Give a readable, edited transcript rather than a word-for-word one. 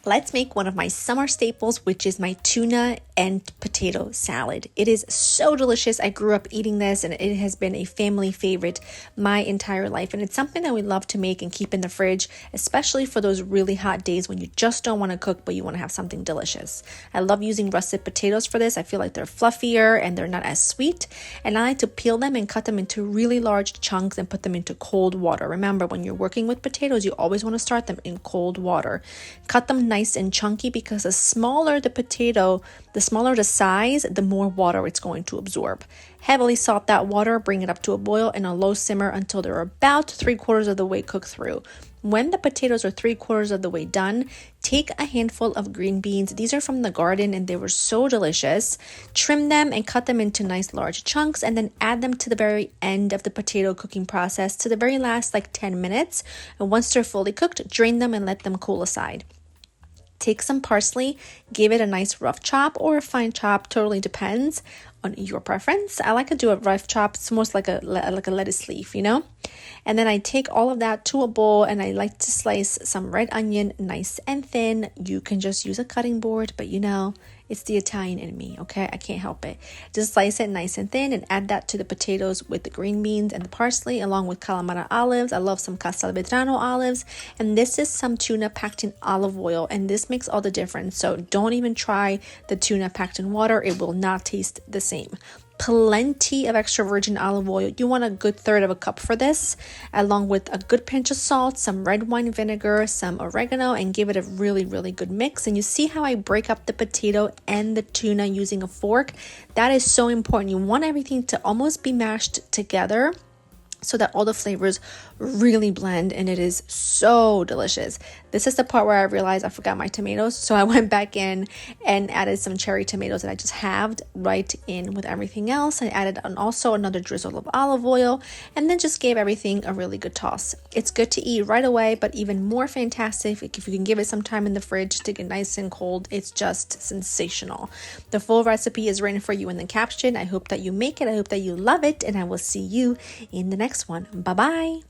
Let's make one of my summer staples, which is my tuna and potato salad. It is so delicious. I grew up eating this and it has been a family favorite my entire life. And it's something that we love to make and keep in the fridge, especially for those really hot days when you just don't want to cook, but you want to have something delicious. I love using russet potatoes for this. I feel like they're fluffier and they're not as sweet. And I like to peel them and cut them into really large chunks and put them into cold water. Remember, when you're working with potatoes, you always want to start them in cold water. Cut them nice and chunky because the smaller the potato, the smaller the size, the more water it's going to absorb. Heavily salt that water, bring it up to a boil in a low simmer until they're about 3/4 of the way cooked through. When the potatoes are 3/4 of the way done, take a handful of green beans. These are from the garden and they were so delicious. Trim them and cut them into nice large chunks and then add them to the very end of the potato cooking process to the very last 10 minutes. And once they're fully cooked, drain them and let them cool aside. Take some parsley, give it a nice rough chop or a fine chop, totally depends on your preference. I like to do a rough chop. It's almost like a lettuce leaf, And then I take all of that to a bowl and I like to slice some red onion nice and thin. You can just use a cutting board, but it's the Italian in me, okay? I can't help it. Just slice it nice and thin and add that to the potatoes with the green beans and the parsley along with calamari olives. I love some Castelvetrano olives. And this is some tuna packed in olive oil and this makes all the difference. So don't even try the tuna packed in water. It will not taste the same. Plenty of extra virgin olive oil. You want a good 1/3 of a cup for this, along with a good pinch of salt, some red wine vinegar, some oregano, and give it a really, really good mix. And you see how I break up the potato and the tuna using a fork? That is so important. You want everything to almost be mashed together so that all the flavors really blend and it is so delicious. This is the part where I realized I forgot my tomatoes, so I went back in and added some cherry tomatoes that I just halved right in with everything else. I added also another drizzle of olive oil and then just gave everything a really good toss. It's good to eat right away, but even more fantastic if you can give it some time in the fridge to get nice and cold. It's just sensational. The full recipe is written for you in the caption. I hope that you make it. I hope that you love it, and I will see you in the next one. Bye-bye.